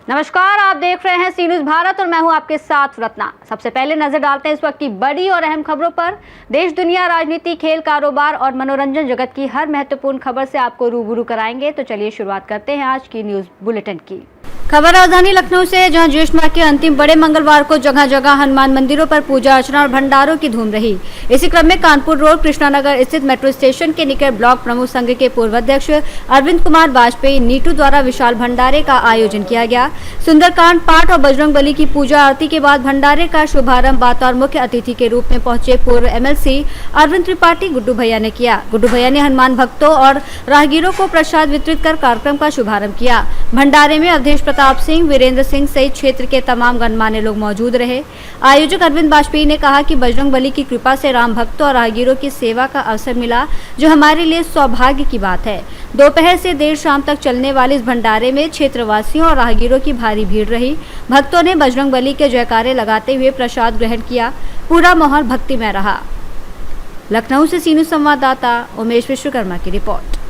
नमस्कार, आप देख रहे हैं सी न्यूज़ भारत और मैं हूं आपके साथ रत्ना। सबसे पहले नजर डालते हैं इस वक्त की बड़ी और अहम खबरों पर। देश, दुनिया, राजनीति, खेल, कारोबार और मनोरंजन जगत की हर महत्वपूर्ण खबर से आपको रूबरू कराएंगे। तो चलिए शुरुआत करते हैं आज की न्यूज़ बुलेटिन की। खबर राजधानी लखनऊ से, जहां ज्येष्ठ माह के अंतिम बड़े मंगलवार को जगह जगह हनुमान मंदिरों पर पूजा अर्चना और भंडारों की धूम रही। इसी क्रम में कानपुर रोड कृष्णानगर स्थित मेट्रो स्टेशन के निकट ब्लॉक प्रमुख संघ के पूर्व अध्यक्ष अरविंद कुमार वाजपेयी नीटू द्वारा विशाल भंडारे का आयोजन किया गया। सुंदरकांड पाठ और बजरंग बली की पूजा आरती के बाद भंडारे का शुभारंभ बतौर मुख्य अतिथि के रूप में पहुंचे पूर्व एमएलसी अरविंद त्रिपाठी गुड्डू भैया ने किया। गुड्डू भैया ने हनुमान भक्तों और राहगीरों को प्रसाद वितरित कर कार्यक्रम का शुभारंभ किया। भंडारे में अवधेश प्रताप सिंह, वीरेंद्र सिंह सहित क्षेत्र के तमाम गणमान्य लोग मौजूद रहे। आयोजक अरविंद वाजपेयी ने कहा कि बजरंग बली की कृपा से राम भक्तों और राहगीरों की सेवा का अवसर मिला, जो हमारे लिए सौभाग्य की बात है। दोपहर से देर शाम तक चलने वाले इस भंडारे में क्षेत्रवासियों और राहगीरों की भारी भीड़ रही। भक्तों ने बजरंग बली के जयकारे लगाते हुए प्रसाद ग्रहण किया। पूरा माहौल भक्तिमय रहा। लखनऊ से सी न्यूज़ संवाददाता उमेश विश्वकर्मा की रिपोर्ट।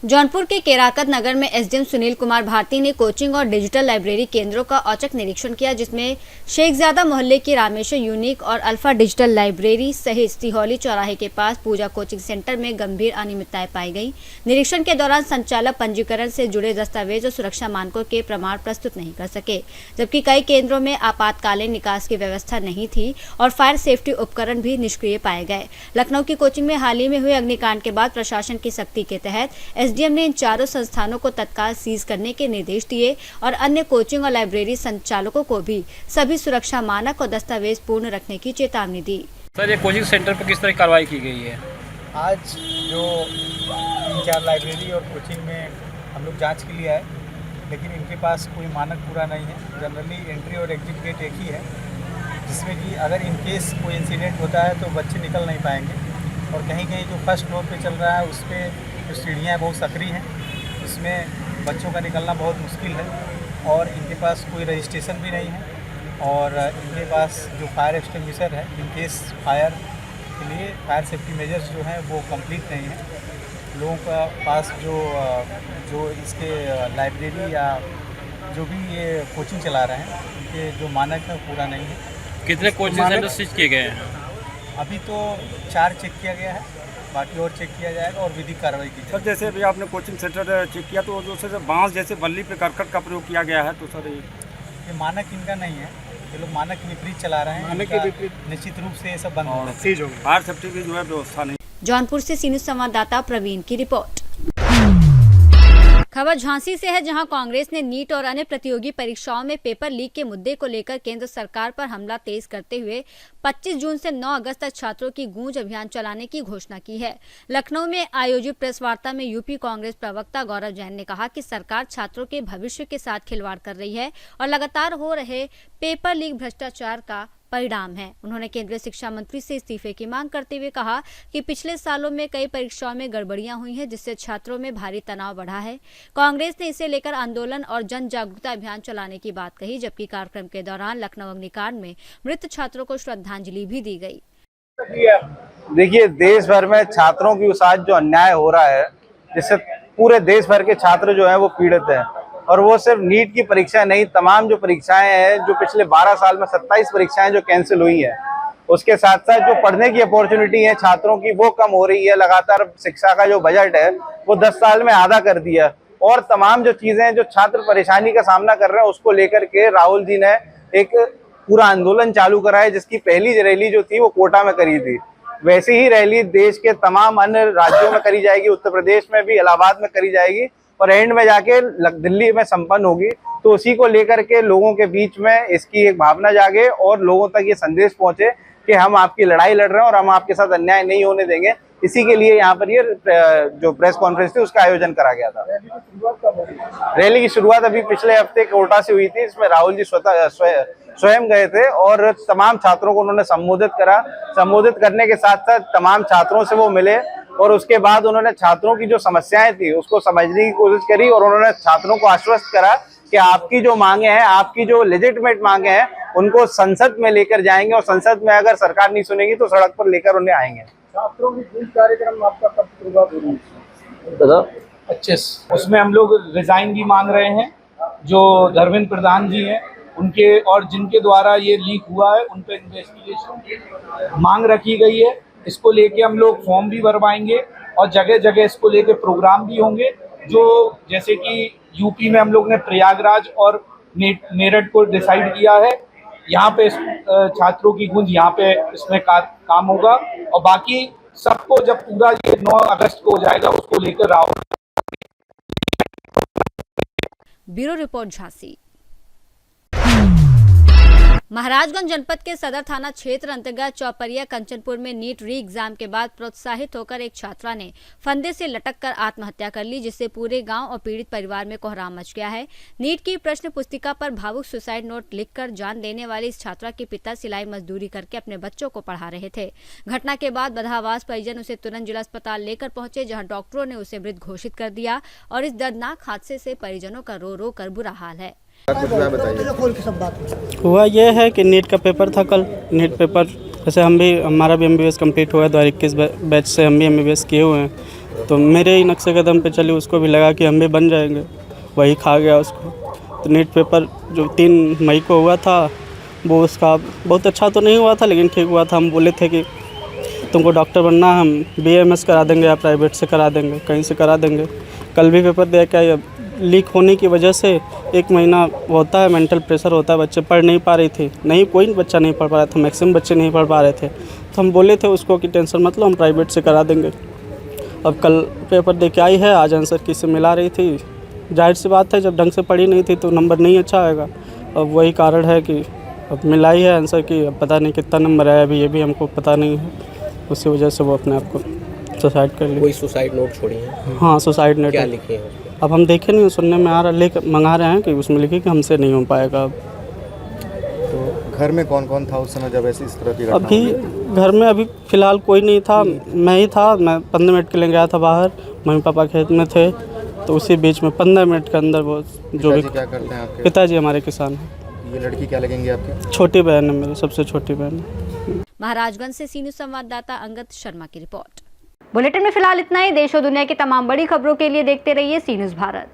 जौनपुर के केराकत नगर में एसडीएम सुनील कुमार भारती ने कोचिंग और डिजिटल लाइब्रेरी केंद्रों का औचक निरीक्षण किया, जिसमें शेखजादा मोहल्ले की रामेश्वर यूनिक और अल्फा डिजिटल लाइब्रेरी सहित सिहोली चौराहे के पास पूजा कोचिंग सेंटर में गंभीर अनियमितताएं पाई गई। निरीक्षण के दौरान संचालक पंजीकरण से जुड़े दस्तावेज और सुरक्षा मानकों के प्रमाण प्रस्तुत नहीं कर सके, जबकि कई केंद्रों में आपातकालीन निकास की व्यवस्था नहीं थी और फायर सेफ्टी उपकरण भी निष्क्रिय पाए गए। लखनऊ की कोचिंग में हाल ही में हुए अग्निकांड के बाद प्रशासन की सख्ती के तहत एसडीएम ने इन चारों संस्थानों को तत्काल सीज करने के निर्देश दिए और अन्य कोचिंग और लाइब्रेरी संचालकों को भी सभी सुरक्षा मानक और दस्तावेज पूर्ण रखने की चेतावनी दी। सर, ये कोचिंग सेंटर पर किस तरह की कार्रवाई की गई है? आज जो 3-4 लाइब्रेरी और कोचिंग में हम लोग जांच के लिए आए, लेकिन इनके पास कोई मानक पूरा नहीं है। जनरली एंट्री और एग्जिट गेट एक ही है, जिसमें कि अगर इन केस कोई इंसिडेंट होता है तो बच्चे निकल नहीं पाएंगे। और कहीं कहीं जो फर्स्ट फ्लोर पे चल रहा है उस पर जो सीढ़ियाँ बहुत सक्रिय हैं, उसमें बच्चों का निकलना बहुत मुश्किल है। और इनके पास कोई रजिस्ट्रेशन भी नहीं है और इनके पास जो फायर एक्सटिंग्विशर है, इन केस फायर के लिए फायर सेफ्टी मेजर्स जो हैं वो कंप्लीट नहीं है। लोगों का पास जो इसके लाइब्रेरी या जो भी ये कोचिंग चला रहे हैं, उनके जो मानक है पूरा नहीं है। कितने कोचिंग सेंटर स्विच किए गए हैं? अभी तो 4 चेक किया गया है, बाकी और चेक किया जाएगा और विधिक कार्रवाई की जाएगी। सर, जैसे अभी आपने कोचिंग सेंटर चेक किया तो जो सर बांस जैसे बल्ली पे करकट का प्रयोग किया गया है, तो सर ये मानक इनका नहीं है। ये लोग मानक के विपरीत चला रहे हैं। मानक के विपरीत निश्चित रूप से ये सब बंद होगा, सीज होगा। फायर सेफ्टी की जो है व्यवस्था नहीं। जौनपुर से सी न्यूज़ संवाददाता प्रवीण की रिपोर्ट। खबर झांसी से है, जहां कांग्रेस ने नीट और अन्य प्रतियोगी परीक्षाओं में पेपर लीक के मुद्दे को लेकर केंद्र सरकार पर हमला तेज करते हुए 25 जून से 9 अगस्त तक छात्रों की गूंज अभियान चलाने की घोषणा की है। लखनऊ में आयोजित प्रेस वार्ता में यूपी कांग्रेस प्रवक्ता गौरव जैन ने कहा कि सरकार छात्रों के भविष्य के साथ खिलवाड़ कर रही है और लगातार हो रहे पेपर लीक भ्रष्टाचार का परिणाम है। उन्होंने केंद्रीय शिक्षा मंत्री से इस्तीफे की मांग करते हुए कहा कि पिछले सालों में कई परीक्षाओं में गड़बड़ियां हुई हैं, जिससे छात्रों में भारी तनाव बढ़ा है। कांग्रेस ने इसे लेकर आंदोलन और जन जागरूकता अभियान चलाने की बात कही, जबकि कार्यक्रम के दौरान लखनऊ अग्निकांड में मृत छात्रों को श्रद्धांजलि भी दी गई। देखिए, देश भर में छात्रों के साथ जो अन्याय हो रहा है, जिससे पूरे देश भर के छात्र जो हैं वो पीड़ित हैं। और वो सिर्फ नीट की परीक्षा नहीं, तमाम जो परीक्षाएं हैं, जो पिछले 12 साल में 27 परीक्षाएं जो कैंसिल हुई हैं, उसके साथ साथ जो पढ़ने की अपॉर्चुनिटी है छात्रों की वो कम हो रही है। लगातार शिक्षा का जो बजट है वो 10 साल में आधा कर दिया। और तमाम जो चीजें हैं, जो छात्र परेशानी का सामना कर रहे हैं, उसको लेकर के राहुल जी ने एक पूरा आंदोलन चालू करा है, जिसकी पहली रैली जो थी वो कोटा में करी थी। वैसी ही रैली देश के तमाम अन्य राज्यों में करी जाएगी, उत्तर प्रदेश में भी, इलाहाबाद में करी जाएगी और एंड में जाके दिल्ली में संपन्न होगी। तो उसी को लेकर के लोगों के बीच में इसकी एक भावना जागे और लोगों तक ये संदेश पहुंचे कि हम आपकी लड़ाई लड़ रहे हैं और हम आपके साथ अन्याय नहीं होने देंगे। इसी के लिए यहाँ पर ये जो प्रेस कॉन्फ्रेंस थी उसका आयोजन करा गया था। रैली की शुरुआत अभी पिछले हफ्ते कोटा से हुई थी, इसमें राहुल जी स्वयं गए थे और तमाम छात्रों को उन्होंने संबोधित करा। संबोधित करने के साथ साथ तमाम छात्रों से वो मिले और उसके बाद उन्होंने छात्रों की जो समस्याएं थी उसको समझने की कोशिश करी और उन्होंने छात्रों को आश्वस्त करा कि आपकी जो मांगे हैं, आपकी जो लेजिटिमेट मांगे हैं, उनको संसद में लेकर जाएंगे और संसद में अगर सरकार नहीं सुनेगी तो सड़क पर लेकर उन्हें आएंगे। छात्रों की गूंज कार्यक्रम आपका कब शुरुआत हो रही है? 25 उसमें हम लोग रिजाइन भी मांग रहे हैं जो धर्मेंद्र प्रधान जी हैं उनके और जिनके द्वारा ये लीक हुआ है उन पर इन्वेस्टिगेशन की मांग रखी गई है। इसको लेके हम लोग फॉर्म भी भरवाएंगे और जगह जगह इसको लेके प्रोग्राम भी होंगे। जो जैसे कि यूपी में हम लोग ने प्रयागराज और मेरठ को डिसाइड किया है, यहाँ पे छात्रों की गूंज यहाँ पे इसमें काम होगा और बाकी सबको जब पूरा ये 9 अगस्त को हो जाएगा उसको लेकर राहुल। Bureau report Jhansi. महाराजगंज जनपद के सदर थाना क्षेत्र अंतर्गत चौपरिया कंचनपुर में नीट री एग्जाम के बाद प्रोत्साहित होकर एक छात्रा ने फंदे से लटककर आत्महत्या कर ली, जिससे पूरे गांव और पीड़ित परिवार में कोहराम मच गया है। नीट की प्रश्न पुस्तिका पर भावुक सुसाइड नोट लिखकर जान देने वाली इस छात्रा के पिता सिलाई मजदूरी करके अपने बच्चों को पढ़ा रहे थे। घटना के बाद बदहावास परिजन उसे तुरंत जिला अस्पताल लेकर पहुंचे, जहाँ डॉक्टरों ने उसे मृत घोषित कर दिया और इस दर्दनाक हादसे से परिजनों का रो रो कर बुरा हाल है। हुआ ये है कि नीट का पेपर था कल। नीट पेपर जैसे हमारा भी MBBS कंप्लीट हुआ है, 2021 बैच से हम भी MBBS किए हुए हैं, तो मेरे ही नक्शे कदम पे चली, उसको भी लगा कि हम भी बन जाएंगे, वही खा गया उसको। तो नीट पेपर जो 3 मई को हुआ था वो उसका बहुत अच्छा तो नहीं हुआ था, लेकिन ठीक हुआ था। हम बोले थे कि तुमको डॉक्टर बनना, हम BAMS करा देंगे या प्राइवेट से करा देंगे, कहीं से करा देंगे। कल भी पेपर दिया, क्या लीक होने की वजह से 1 महीना होता है, मेंटल प्रेशर होता है, बच्चे पढ़ नहीं पा रही थी, नहीं कोई बच्चा नहीं पढ़ पा रहा था, मैक्सिमम बच्चे नहीं पढ़ पा रहे थे। तो हम बोले थे उसको कि टेंशन मत लो, हम प्राइवेट से करा देंगे। अब कल पेपर दे के आई है, आज आंसर की से मिला रही थी। जाहिर सी बात है, जब ढंग से पढ़ी नहीं थी तो नंबर नहीं अच्छा आएगा। अब वही कारण है कि अब मिलाई है आंसर की, अब पता नहीं कितना नंबर आया अभी, ये भी हमको पता नहीं है। उसी वजह से वो अपने आप को सुसाइड कर ली। कोई सुसाइड नोट छोड़ी है? हाँ, सुसाइड नोट। क्या लिखे हैं? अब हम देखे नहीं, सुनने में आ रहा, लेकर मंगा रहे हैं कि उसमें लिखे कि हमसे नहीं हो पाएगा। अब तो घर में कौन कौन था उस समय जब ऐसी इस तरह की घटना अभी हुई? घर में अभी फ़िलहाल कोई नहीं था, मैं ही था। मैं 15 मिनट के लिए गया था बाहर, मम्मी पापा खेत में थे, तो उसी बीच में 15 मिनट के अंदर वो जो भी। क्या करते हैं आपके? पिताजी हमारे किसान हैं। ये लड़की क्या लगेंगी आपकी? छोटी बहन है मेरी, सबसे छोटी बहन है। महाराजगंज से सीनियर संवाददाता अंगद शर्मा की रिपोर्ट। बुलेटिन में फिलहाल इतना ही। देश और दुनिया की तमाम बड़ी खबरों के लिए देखते रहिए सी न्यूज़ भारत।